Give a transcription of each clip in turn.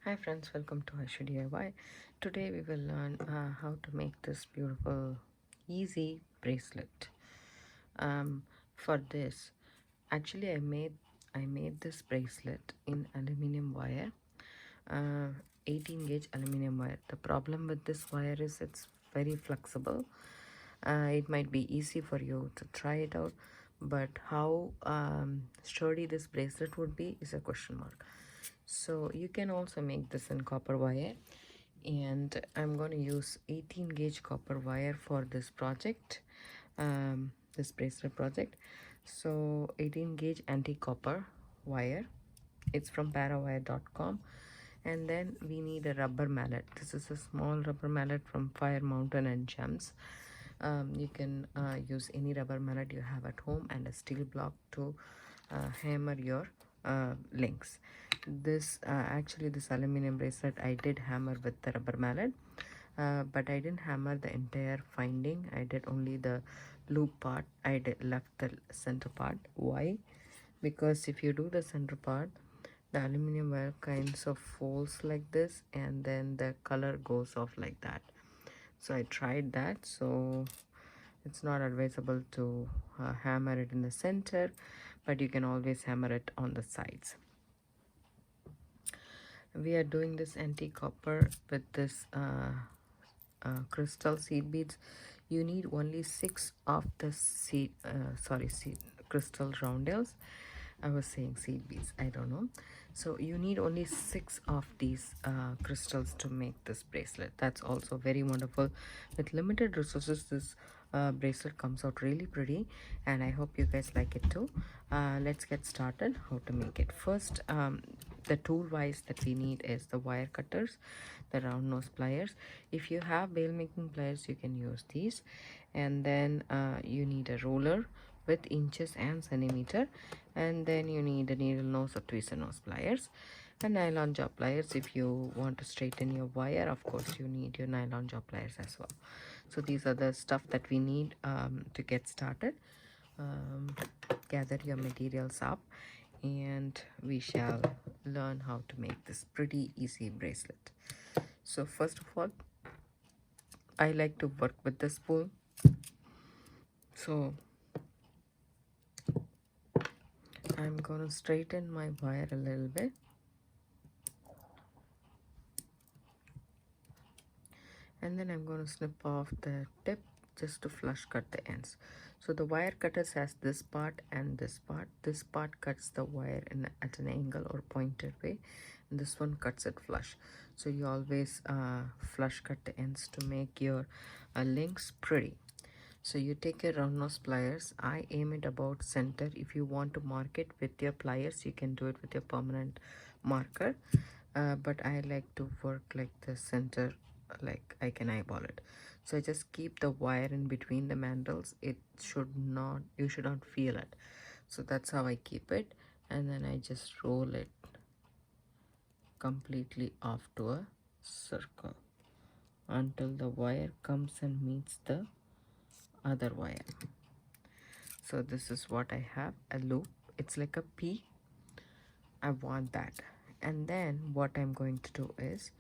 Hi friends, welcome to Aishudiy. Today we will learn how to make this beautiful, easy bracelet. Um, for this, actually I made this bracelet in aluminum wire, uh, 18 gauge aluminum wire. The problem with this wire is it's very flexible. It might be easy for you to try it out, but how sturdy this bracelet would be is a question mark. So you can also make this in copper wire, and I'm going to use 18 gauge copper wire for this project, this bracelet project. So 18 gauge anti-copper wire, it's from parawire.com. And then we need a rubber mallet. This is a small rubber mallet from Fire Mountain and Gems. You can use any rubber mallet you have at home, and a steel block to hammer your links. Actually this aluminum bracelet I did hammer with the rubber mallet, but I didn't hammer the entire finding. I did only the loop part. I did left the center part. Why? Because if you do the center part, the aluminum wire kinds of folds like this, and then the color goes off like that. So I tried that, so it's not advisable to hammer it in the center, but you can always hammer it on the sides. We are doing this anti-copper with this crystal seed beads. You need only 6 of the seed crystal roundels. I was saying seed beads, I don't know. So you need only 6 of these crystals to make this bracelet. That's also very wonderful. With limited resources, this bracelet comes out really pretty, and I hope you guys like it too. Let's get started how to make it. First, the tool wise that we need is the wire cutters, the round nose pliers. If you have bail making pliers, you can use these. And then you need a ruler with inches and centimeter, and then you need a needle nose or tweezer nose pliers, and nylon jaw pliers. If you want to straighten your wire, of course you need your nylon jaw pliers as well. So these are the stuff that we need to get started. Gather your materials up, and we shall learn how to make this pretty easy bracelet. So first of all, I like to work with the spool. So I'm gonna straighten my wire a little bit, and then I'm going to snip off the tip just to flush cut the ends. So the wire cutters has this part and this part. This part cuts the wire at an angle or pointed way, and this one cuts it flush. So you always flush cut the ends to make your links pretty. So you take your round nose pliers. I aim it about center. If you want to mark it with your pliers, you can do it with your permanent marker, but I like to work like the center, like I can eyeball it. So I just keep the wire in between the mandrels. You should not feel it. So that's how I keep it, and then I just roll it completely off to a circle until the wire comes and meets the other wire. So this is what I have, a loop. It's like a P. I want that. And then what I'm going to do is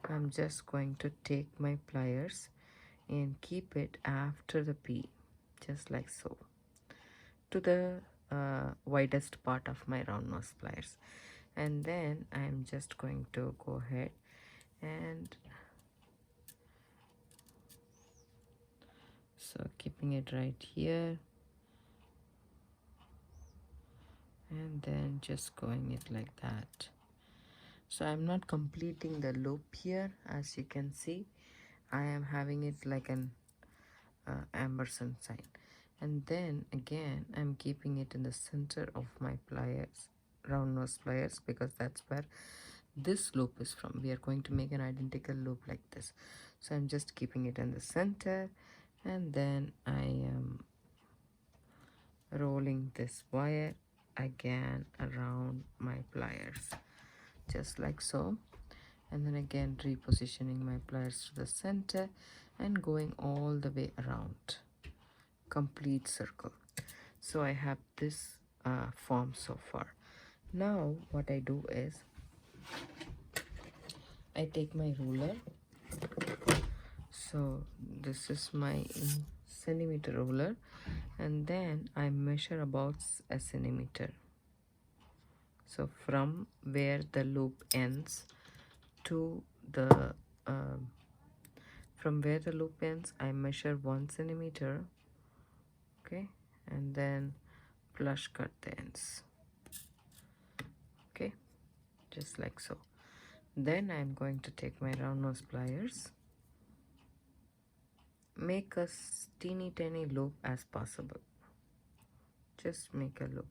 I'm just going to take my pliers and keep it after the P, just like so, to the widest part of my round nose pliers. And then I'm just going to go ahead and so keeping it right here, and then just going it like that. So I'm not completing the loop here. As you can see, I am having it like an ampersand sign, and then again I'm keeping it in the center of my pliers, round nose pliers, because that's where this loop is from. We are going to make an identical loop like this. So I'm just keeping it in the center, and then I am rolling this wire again around my pliers, just like so, and then again repositioning my pliers to the center and going all the way around, complete circle. So I have this form so far. Now what I do is I take my ruler. So this is my centimeter ruler, and then I measure about a centimeter. So from where the loop ends to the from where the loop ends, I measure 1 centimeter. Okay, and then flush cut the ends. Okay, just like so. Then I'm going to take my round nose pliers, make a teeny tiny loop as possible. Just make a loop,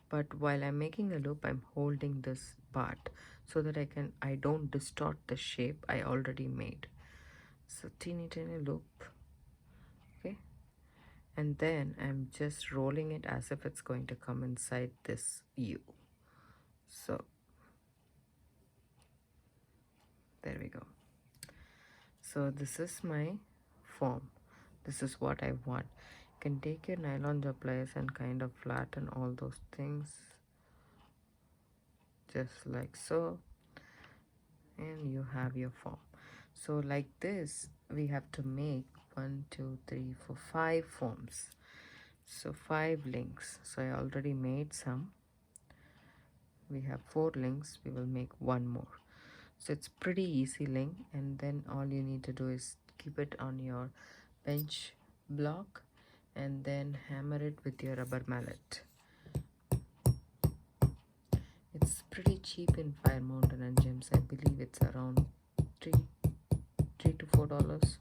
but while I'm making a loop, I'm holding this part so that I don't distort the shape I already made. So teeny tiny loop. Okay, and then I'm just rolling it as if it's going to come inside this U. So there we go. So this is my form. This is what I want. You can take your nylon jaw pliers and kind of flatten all those things just like so, and you have your form. So like this we have to make 1 2 3 4 5 forms, so 5 links. So I already made some. We have 4 links, we will make one more. So it's pretty easy link, and then all you need to do is keep it on your bench block and then hammer it with your rubber mallet. It's pretty cheap in Fire Mountain and Gems. I believe it's around $3 to $4.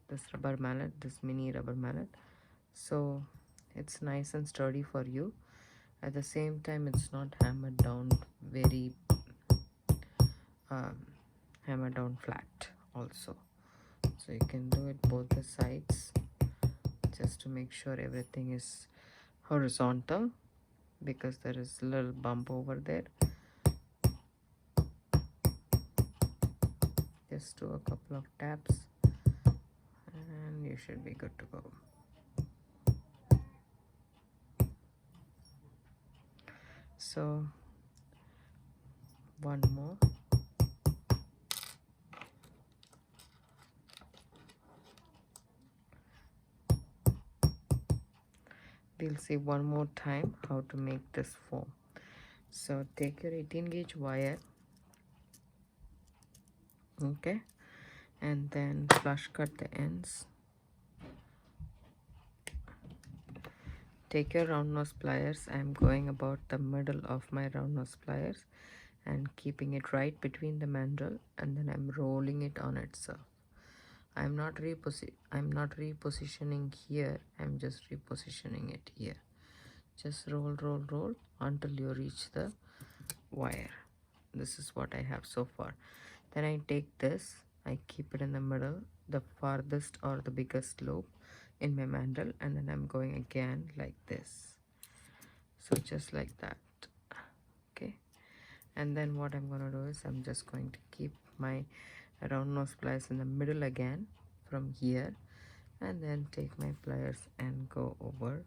This rubber mallet, this mini rubber mallet. So it's nice and sturdy for you. At the same time, it's not hammered down very hammered down flat also. So you can do it both the sides just to make sure everything is horizontal, because there is a little bump over there. Just do a couple of taps and you should be good to go. So one more. We'll see one more time how to make this form. So take your 18 gauge wire, okay, and then flush cut the ends. Take your round nose pliers. I'm going about the middle of my round nose pliers and keeping it right between the mandrel, and then I'm rolling it on itself. I'm not repositioning here, I'm just repositioning it here. Just roll until you reach the wire. This is what I have so far. Then I take this, I keep it in the middle, the farthest or the biggest loop in my mandrel, and then I'm going again like this. So just like that. Okay, and then what I'm going to do is I'm just going to keep my round nose pliers in the middle again from here, and then take my pliers and go over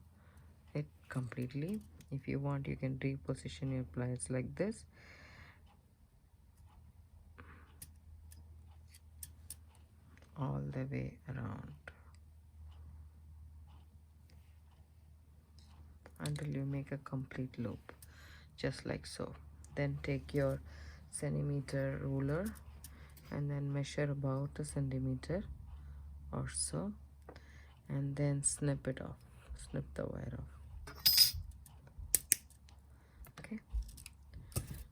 it completely. If you want, you can reposition your pliers like this. All the way around until you make a complete loop, just like so. Then take your centimeter ruler and then measure about a centimeter or so, and then snip it off, snip the wire off. Okay,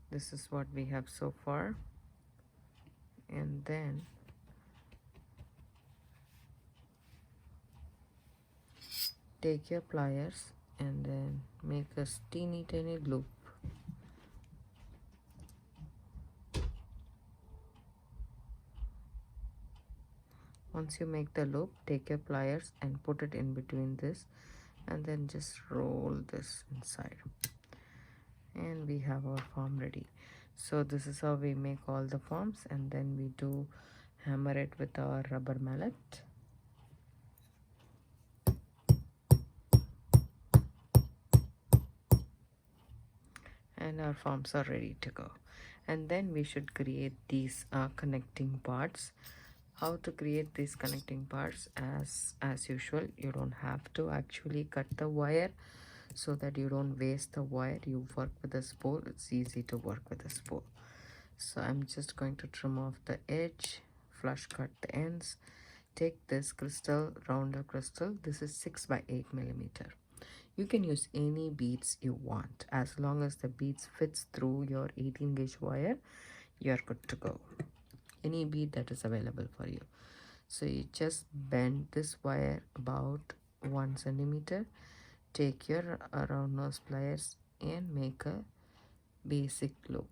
this is what we have so far. And then take your pliers and then make a teeny tiny loop. Once you make the loop, take your pliers and put it in between this, and then just roll this inside, and we have our form ready. So this is how we make all the forms, and then we do hammer it with our rubber mallet. And our forms are ready to go. And then we should create these connecting parts. How to create these connecting parts? As usual, you don't have to actually cut the wire, so that you don't waste the wire. You work with a spool. It's easy to work with a spool. So I'm just going to trim off the edge, flush cut the ends. Take this crystal, rounder crystal. This is 6 by 8 millimeter. You can use any beads you want. As long as the beads fits through your 18 gauge wire, you're good to go. Any bead that is available for you. So you just bend this wire about 1 centimeter. Take your round nose pliers and make a basic loop.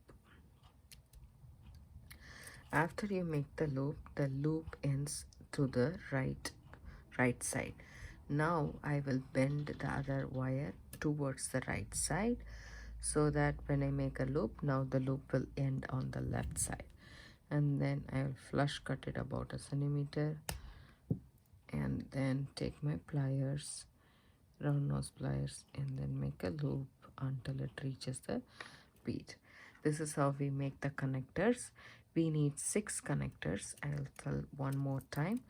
After you make the loop ends to the right side. Now I will bend the other wire towards the right side, so that when I make a loop, now the loop will end on the left side. And then I will flush cut it about a centimeter, and then take my pliers, round nose pliers, and then make a loop until it reaches the bead. This is how we make the connectors. We need 6 connectors. I'll tell one more time.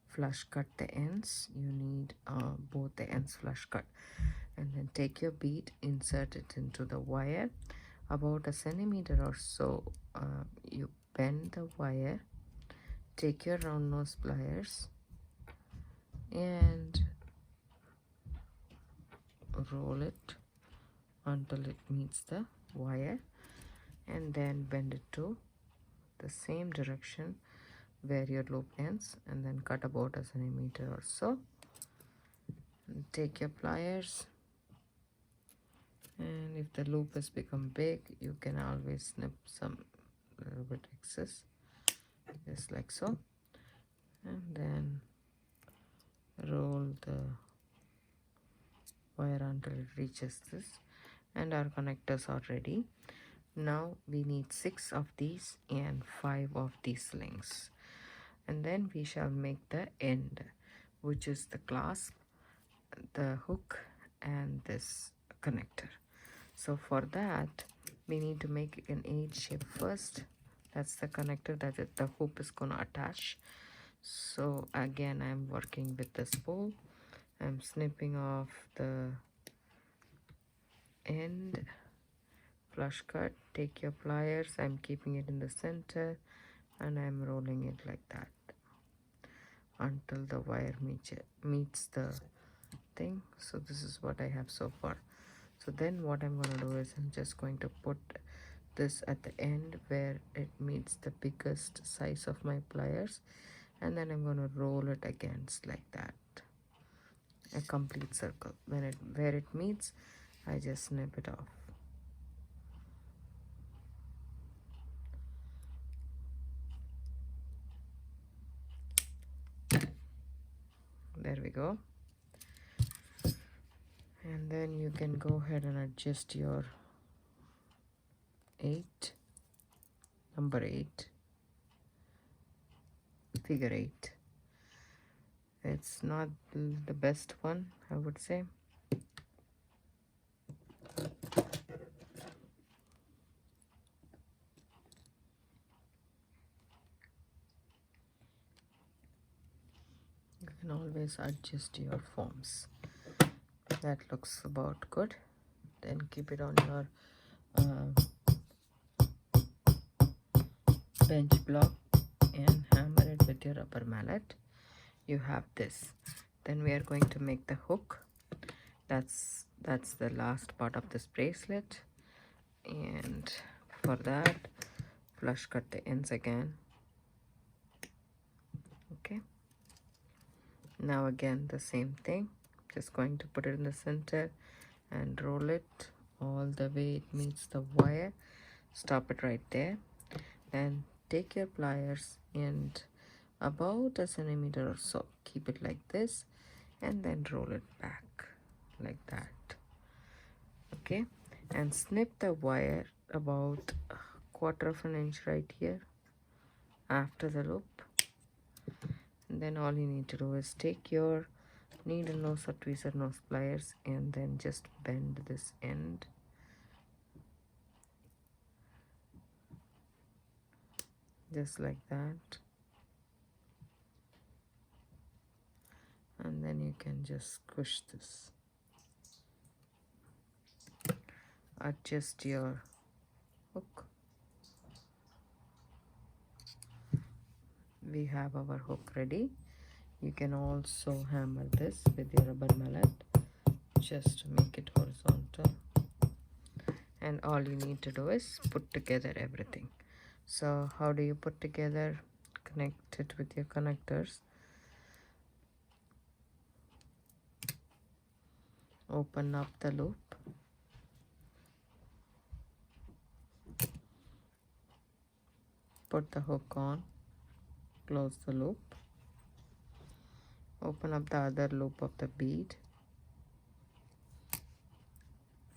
Flush cut the ends. You need both the ends flush cut. And then take your bead, insert it into the wire about a centimeter or so. You bend the wire, take your round nose pliers and roll it until it meets the wire, and then bend it to the same direction where your loop ends, and then cut about a centimeter or so. And take your pliers, and if the loop has become big, you can always snip some little bit excess, just like so, and then roll the wire until it reaches this, and our connectors are ready. Now we need 6 of these and 5 of these links, and then we shall make the end, which is the clasp, the hook, and this connector. So for that, we need to make an H shape first. That's the connector that the hoop is gonna attach. So again, I'm working with the spool. I'm snipping off the end, flush cut, take your pliers. I'm keeping it in the center, and I'm rolling it like that until the wire meets the thing. So this is what I have so far. So then what I'm going to do is I'm just going to put this at the end where it meets the biggest size of my pliers, and then I'm going to roll it against like that, a complete circle. Where it meets, I just snip it off. There we go. And then you can go ahead and adjust your number 8, figure 8. It's not the best one, I would say. You can always adjust your forms. That looks about good. Then keep it on your bench block and hammer it with your rubber mallet. You have this. Then we are going to make the hook. That's the last part of this bracelet, and for that, flush cut the ends again. Okay, now again the same thing, just going to put it in the center and roll it all the way it meets the wire. Stop it right there. Then take your pliers and about a centimeter or so, keep it like this, and then roll it back like that. Okay, and snip the wire about a quarter of an inch right here after the loop. And then all you need to do is take your needle nose or tweezer nose pliers and then just bend this end just like that, and then you can just squish this. Adjust your hook. We have our hook ready. You can also hammer this with your rubber mallet just to make it horizontal, and all you need to do is put together everything. So how do you put together? Connect it with your connectors. Open up the loop, put the hook on, close the loop, open up the other loop of the bead,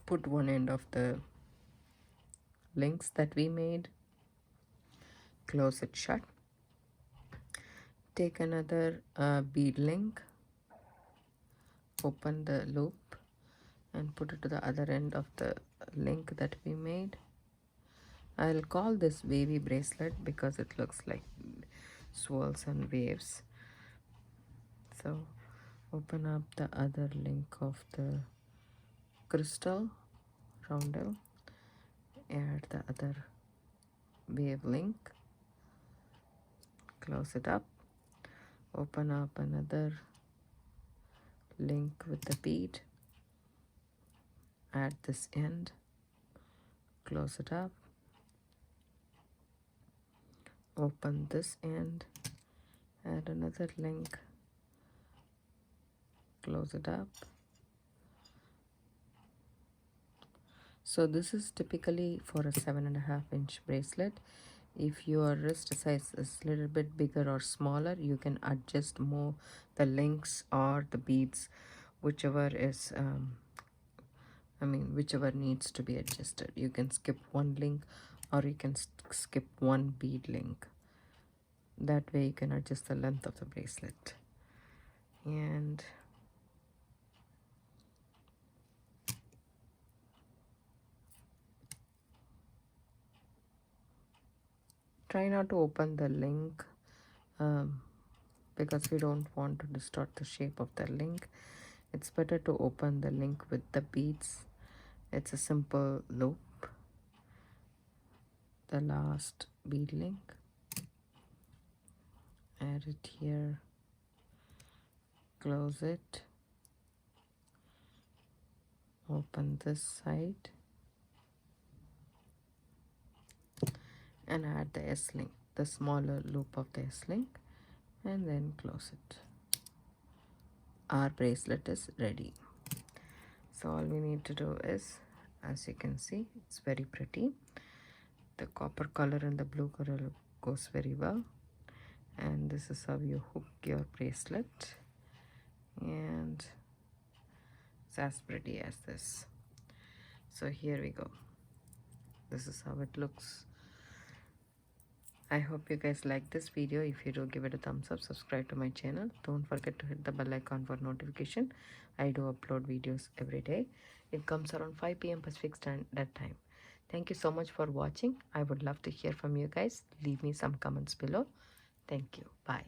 put one end of the links that we made, close it shut, take another bead link, open the loop and put it to the other end of the link that we made. I'll call this wavy bracelet because it looks like swirls and waves. So open up the other link of the crystal roundel, add the other wave link, close it up, open up another link with the bead, add this end, close it up, open this end, add another link, close it up. So this is typically for a 7.5-inch bracelet. If your wrist size is a little bit bigger or smaller, you can adjust more the links or the beads, whichever is whichever needs to be adjusted. You can skip one link or you can skip one bead link. That way you can adjust the length of the bracelet. And try not to open the link because we don't want to distort the shape of the link. It's better to open the link with the beads. It's a simple loop. The last bead link, add it here, close it, open this side and add the S-link, the smaller loop of the S-link, and then close it. Our bracelet is ready. So all we need to do is, as you can see, it's very pretty. The copper color and the blue color goes very well, and this is how you hook your bracelet, and it's as pretty as this. So here we go. This is how it looks. I hope you guys like this video. If you do, give it a thumbs up, subscribe to my channel. Don't forget to hit the bell icon for notification. I do upload videos every day. It comes around 5 p.m. Pacific Standard Time. Thank you so much for watching. I would love to hear from you guys. Leave me some comments below. Thank you. Bye.